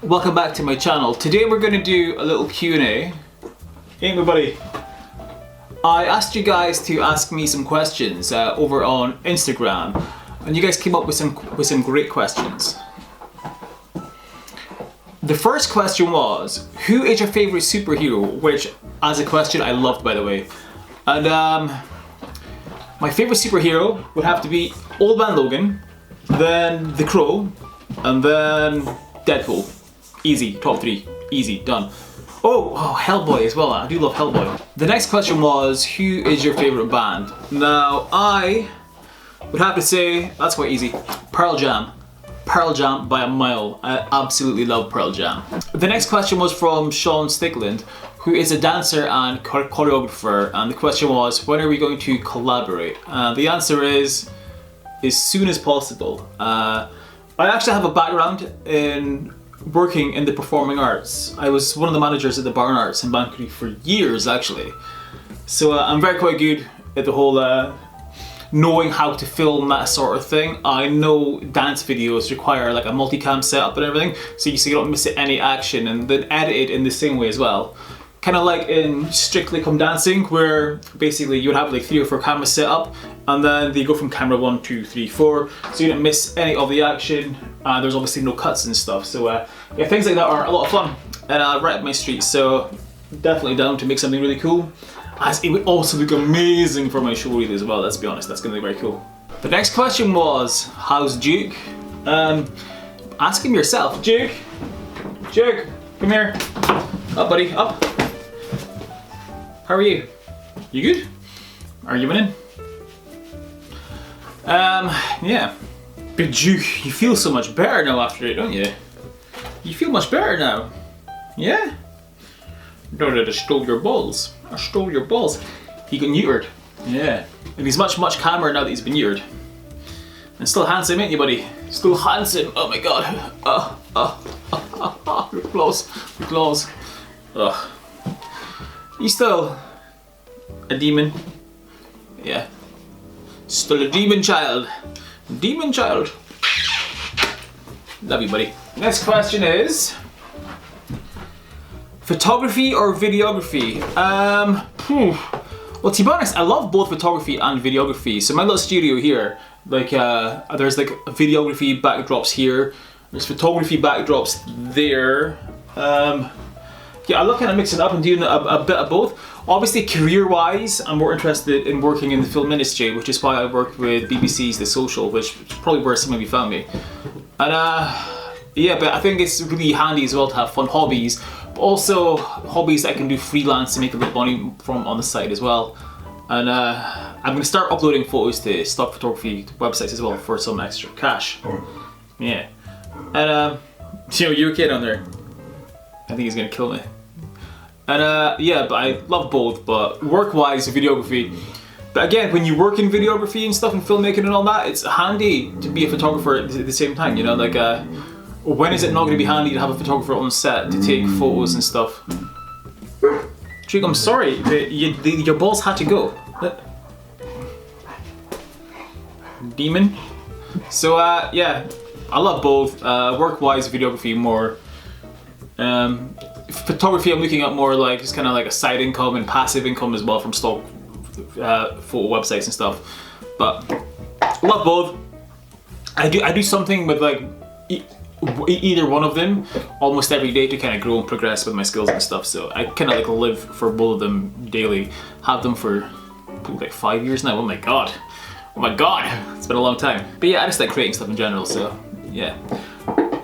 Welcome back to my channel. Today we're going to do a little Q&A. Hey everybody. I asked you guys to ask me some questions over on Instagram, and you guys came up with some great questions. The first question was, who is your favorite superhero? Which, as a question, I loved, by the way. And my favorite superhero would have to be Old Man Logan, then The Crow, and then Deadpool. Easy, top three, easy, done. Oh, Hellboy as well. I do love Hellboy. The next question was, who is your favorite band? Now, I would have to say, that's quite easy, Pearl Jam. Pearl Jam by a mile. I absolutely love Pearl Jam. The next question was from Sean Stickland, who is a dancer and choreographer, and the question was, when are we going to collaborate? The answer is, as soon as possible. I actually have a background in working in the performing arts. I was one of the managers at the Barn Arts in Vancouver for years, actually. So I'm quite good at the whole knowing how to film that sort of thing. I know dance videos require like a multicam setup and everything, so you don't miss any action, and then edit it in the same way as well. Kind of like in Strictly Come Dancing, where basically you would have like 3 or 4 cameras set up, and then they go from camera 1, 2, 3, 4, so you don't miss any of the action. There's obviously no cuts and stuff, so yeah, things like that are a lot of fun, and right up my street. So definitely down to make something really cool. As it would also look amazing for my show reel as well. Let's be honest, that's going to be very cool. The next question was, how's Duke? Ask him yourself, Duke. Duke, come here. Up, buddy, up. How are you? You good? Are you winning? Yeah. But Duke, you feel so much better now after it, don't you? You feel much better now. Yeah? No, I stole your balls. I stole your balls. He got neutered. Yeah. And he's much calmer now that he's been neutered. And still handsome, ain't you, buddy? Still handsome. Oh my god. You're close. You're close. Ugh. You still a demon? Yeah. Still a demon child. Demon child. Love you, buddy. Next question is, photography or videography? Well, to be honest, I love both photography and videography. So my little studio here, like there's like videography backdrops here, there's photography backdrops there. Yeah, I love kind of mixing it up and doing a bit of both. Obviously, career-wise, I'm more interested in working in the film industry, which is why I worked with BBC's The Social, which is probably where some of you found me. And yeah, but I think it's really handy as well to have fun hobbies, but also hobbies that I can do freelance and make a bit of money from on the side as well. And I'm going to start uploading photos to stock photography websites as well for some extra cash. Yeah. And you're okay down there? I think he's going to kill me. And yeah, but I love both, but work-wise, videography. But again, when you work in videography and stuff and filmmaking and all that, it's handy to be a photographer at the same time, you know, like when is it not going to be handy to have a photographer on set to take photos and stuff? Trick, I'm sorry, your balls had to go. Demon. So yeah, I love both. Work-wise, videography more. Photography I'm looking at more like just kind of like a side income and passive income as well from stock photo websites and stuff. But I love both. I do something with like either one of them almost every day to kind of grow and progress with my skills and stuff. So I kind of like live for both of them daily. Have them for like 5 years now. Oh my god, it's been a long time. But yeah, I just like creating stuff in general. So yeah.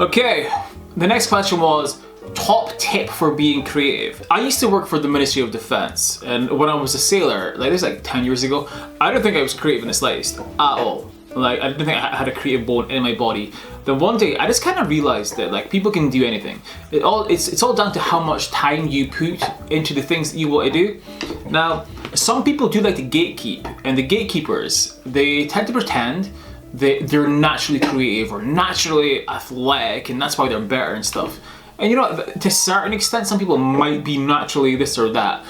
Okay, the next question was, top tip for being creative. I used to work for the Ministry of Defence, and when I was a sailor, like this like 10 years ago, I don't think I was creative in the slightest at all. Like I didn't think I had a creative bone in my body. Then one day I just kind of realized that like people can do anything. It's all down to how much time you put into the things that you want to do. Now, some people do like to gatekeep, and the gatekeepers, they tend to pretend that they're naturally creative or naturally athletic, and that's why they're better and stuff. And you know, to a certain extent, some people might be naturally this or that.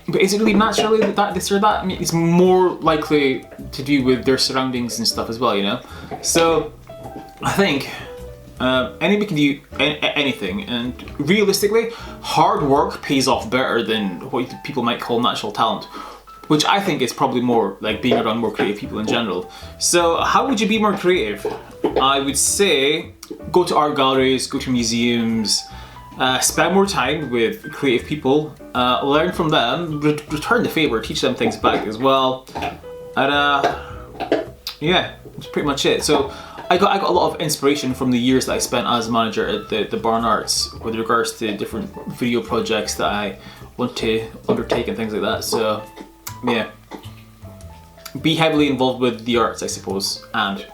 But is it really naturally that this or that? I mean, it's more likely to do with their surroundings and stuff as well, you know? So, I think Anybody can do anything, and realistically, hard work pays off better than what people might call natural talent, which I think is probably more like being around more creative people in general. So how would you be more creative? I would say go to art galleries, go to museums, spend more time with creative people, learn from them, return the favor, teach them things back as well, and yeah, that's pretty much it. So I got a lot of inspiration from the years that I spent as a manager at the Barn Arts with regards to different video projects that I want to undertake and things like that. So yeah, be heavily involved with the arts, I suppose, and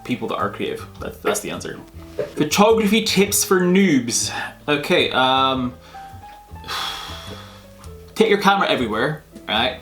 people that are creative. That's the answer. Photography tips for noobs. Okay, take your camera everywhere, right?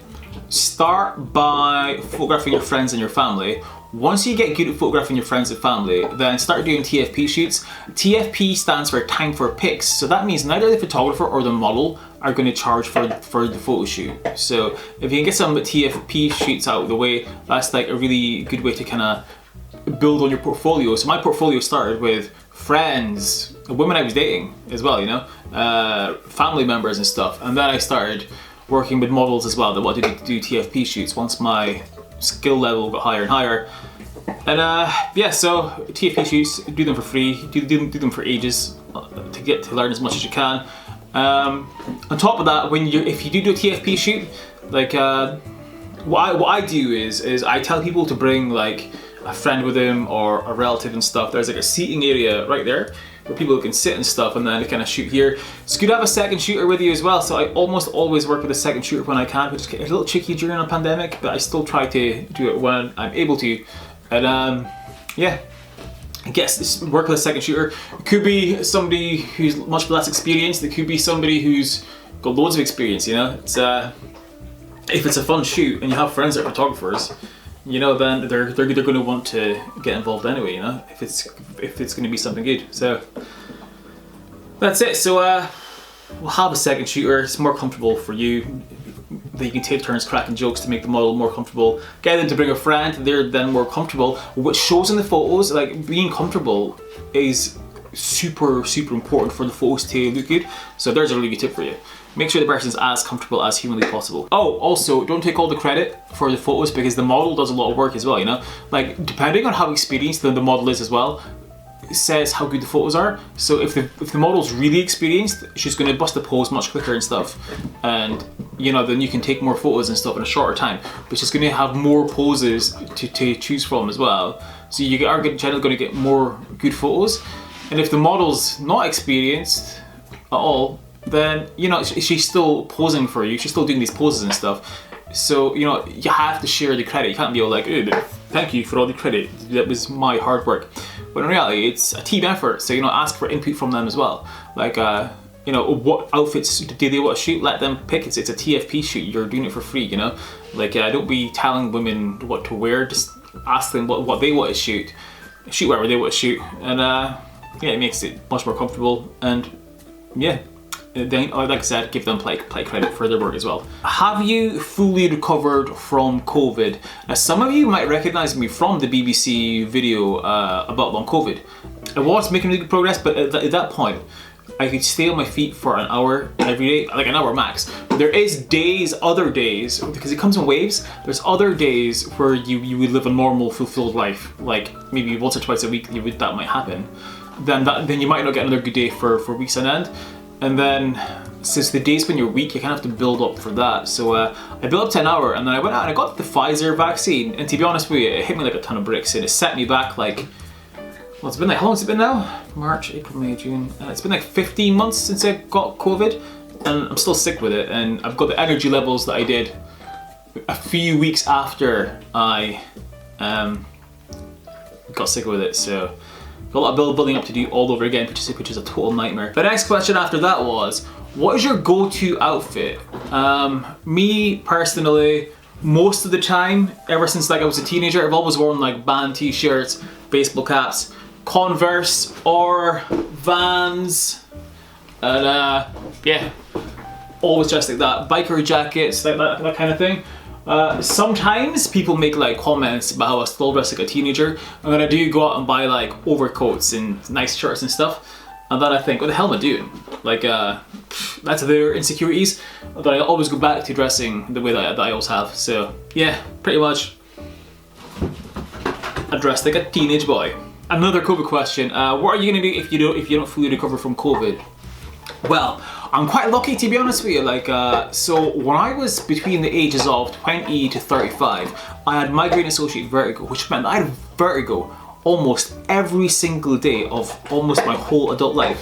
Start by photographing your friends and your family. Once you get good at photographing your friends and family, then start doing TFP shoots. TFP stands for time for pics, so that means neither the photographer or the model are going to charge for the photo shoot. So if you can get some TFP shoots out of the way, that's like a really good way to kind of build on your portfolio. So my portfolio started with friends, women I was dating as well, you know, family members and stuff, and then I started working with models as well that wanted to do TFP shoots once my skill level got higher and higher. And yeah, so TFP shoots, do them for free, do them for ages to get to learn as much as you can. On top of that, if you do a TFP shoot, like what I do is I tell people to bring like a friend with them or a relative and stuff. There's like a seating area right there where people can sit and stuff, and then kind of shoot here. It's good to have a second shooter with you as well, so I almost always work with a second shooter when I can, which is a little tricky during a pandemic, but I still try to do it when I'm able to. And yeah, I guess work with a second shooter. It could be somebody who's much less experienced, it could be somebody who's got loads of experience, you know. It's if it's a fun shoot and you have friends that are photographers, you know, then they're going to want to get involved anyway, you know, if it's going to be something good. So that's it. So we'll have a second shooter. It's more comfortable for you. That you can take turns cracking jokes to make the model more comfortable. Get them to bring a friend. They're then more comfortable, which shows in the photos. Like, being comfortable is super important for the photos to look good. So there's a really good tip for you. Make sure the person's as comfortable as humanly possible. Oh, also, don't take all the credit for the photos, because the model does a lot of work as well, you know? Like, depending on how experienced the model is as well, it says how good the photos are. So if the model's really experienced, she's going to bust the pose much quicker and stuff. And, you know, then you can take more photos and stuff in a shorter time. But she's going to have more poses to choose from as well. So you are generally going to get more good photos. And if the model's not experienced at all, then, you know, she's still posing for you, she's still doing these poses and stuff. So, you know, you have to share the credit. You can't be all like, oh, thank you for all the credit, that was my hard work. But in reality, it's a team effort, so, you know, ask for input from them as well. Like, you know, what outfits do they want to shoot? Let them pick. It's a TFP shoot, you're doing it for free, you know? Like, don't be telling women what to wear, just ask them what they want to shoot. Shoot whatever they want to shoot, and yeah, it makes it much more comfortable, and yeah. Then, like I said, give them play credit for their work as well. Have you fully recovered from COVID? Now, some of you might recognize me from the BBC video about long COVID. I was making really good progress, but at that point, I could stay on my feet for an hour every day, like an hour max. But there is other days, because it comes in waves, there's other days where you would live a normal, fulfilled life, like maybe once or twice a week that might happen. Then you might not get another good day for weeks on end. And then, since the days when you're weak, you kind of have to build up for that. So I built up to an hour, and then I went out and I got the Pfizer vaccine. And to be honest with you, it hit me like a ton of bricks, and it set me back like, well, it's been like, how long has it been now? March, April, May, June. It's been like 15 months since I got COVID, and I'm still sick with it. And I've got the energy levels that I did a few weeks after I got sick with it. So got a lot of building up to do all over again, which is a total nightmare. The next question after that was, what is your go-to outfit? Me personally, most of the time, ever since like I was a teenager, I've always worn like band t-shirts, baseball caps, Converse or Vans, and yeah, always dressed like that. Biker jackets, like that kind of thing. Sometimes people make like comments about how I still dress like a teenager, and then I do go out and buy like overcoats and nice shirts and stuff, and then I think, what the hell am I doing? Like, that's their insecurities, but I always go back to dressing the way that I always have. So yeah, pretty much I dress like a teenage boy. Another COVID question, what are you gonna do if you don't fully recover from COVID? Well, I'm quite lucky, to be honest with you. Like, so when I was between the ages of 20 to 35, I had migraine-associated vertigo, which meant I had vertigo almost every single day of almost my whole adult life,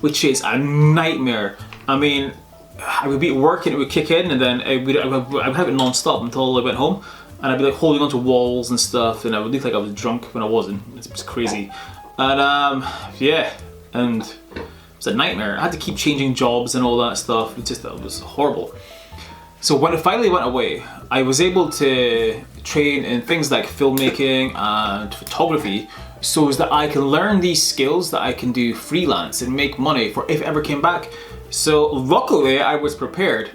which is a nightmare. I mean, I would be at work and it would kick in, and then I would have it non-stop until I went home, and I'd be like holding onto walls and stuff, and I would look like I was drunk when I wasn't. It was crazy. And yeah, and it was a nightmare. I had to keep changing jobs and all that stuff. It was horrible. So when it finally went away, I was able to train in things like filmmaking and photography, so that I can learn these skills that I can do freelance and make money for if it ever came back. So luckily I was prepared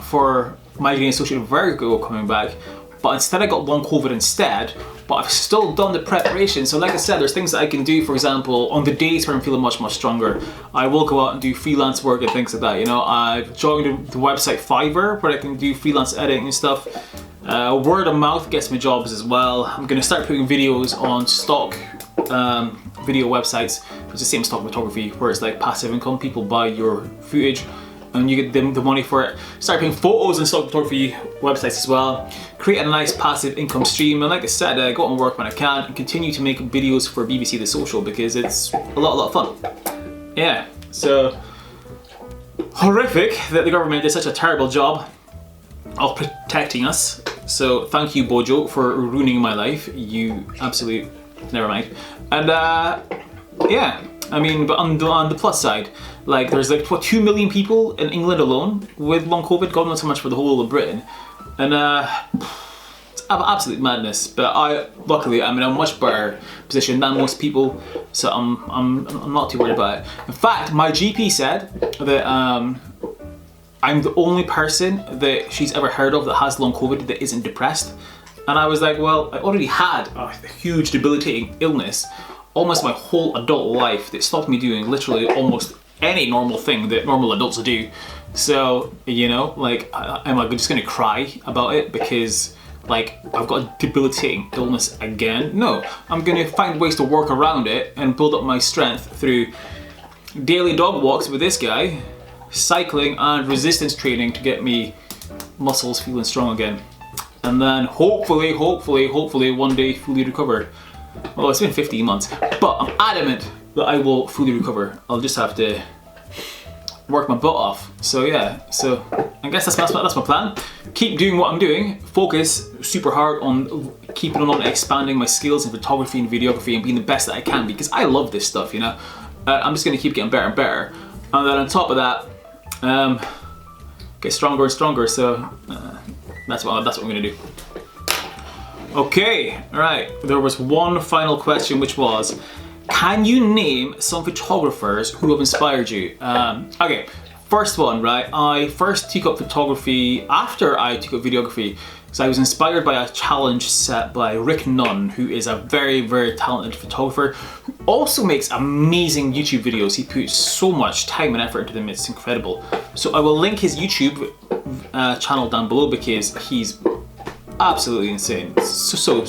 for migraine-associated vertigo coming back, but instead I got long COVID instead, but I've still done the preparation. So like I said, there's things that I can do. For example, on the days where I'm feeling much stronger, I will go out and do freelance work and things like that. You know, I've joined the website Fiverr, where I can do freelance editing and stuff. Word of mouth gets me jobs as well. I'm gonna start putting videos on stock video websites. It's the same stock photography, where it's like passive income. People buy your footage and you get the money for it. Start putting photos on stock photography websites as well. Create a nice passive income stream, and like I said, go out and work when I can, and continue to make videos for BBC The Social, because it's a lot of fun. Yeah, so horrific that the government did such a terrible job of protecting us. So thank you, Bojo, for ruining my life. You absolute, never mind. And yeah, I mean, but on the plus side, like there's like 2 million people in England alone with long COVID. God knows how much for the whole of Britain, and it's absolute madness. But luckily I'm in a much better position than most people, so I'm not too worried about it. In fact, my GP said that I'm the only person that she's ever heard of that has long COVID that isn't depressed. And I was like, well, I already had a huge debilitating illness almost my whole adult life that stopped me doing literally almost any normal thing that normal adults do. So, you know, like, am I just gonna cry about it because like I've got a debilitating illness again? No, I'm gonna find ways to work around it and build up my strength through daily dog walks with this guy, cycling and resistance training to get me muscles feeling strong again. And then hopefully one day fully recover. Well, it's been 15 months, but I'm adamant that I will fully recover. I'll just have to work my butt off. So yeah, so I guess that's my plan. Keep doing what I'm doing, focus super hard on keeping on expanding my skills in photography and videography and being the best that I can, because I love this stuff, you know. I'm just gonna keep getting better and better. And then on top of that, get stronger and stronger. So that's what I'm gonna do. Okay, alright, there was one final question, which was, can you name some photographers who have inspired you? Okay, first one, right, I first took up photography after I took up videography, so I was inspired by a challenge set by Nunn, who is a very, very talented photographer, who also makes amazing YouTube videos. He puts so much time and effort into them, it's incredible. So I will link his YouTube channel down below, because he's absolutely insane. So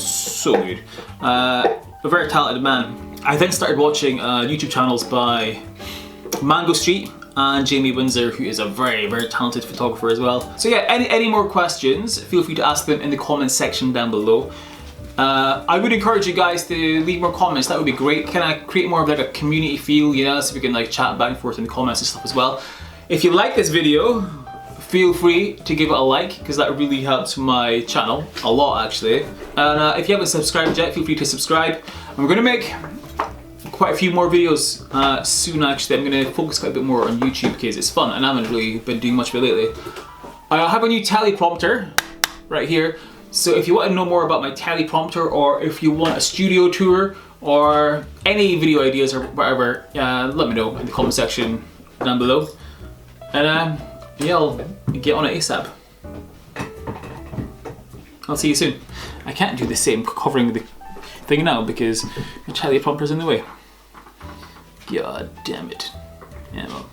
good. A very talented man. I then started watching YouTube channels by Mango Street and Jamie Windsor, who is a very, very talented photographer as well. So yeah, any more questions, feel free to ask them in the comments section down below. I would encourage you guys to leave more comments. That would be great. Can I create more of like a community feel, you know, so we can like chat back and forth in the comments and stuff as well. If you like this video, feel free to give it a like, because that really helps my channel a lot actually. And if you haven't subscribed yet, feel free to subscribe. And we're gonna make quite a few more videos soon actually. I'm gonna focus quite a bit more on YouTube because it's fun and I haven't really been doing much of it lately. I have a new teleprompter right here. So if you want to know more about my teleprompter, or if you want a studio tour or any video ideas or whatever, let me know in the comment section down below. And yeah, I'll get on it ASAP. I'll see you soon. I can't do the same covering the thing now because the teleprompter's in the way. God damn it. Yeah, well.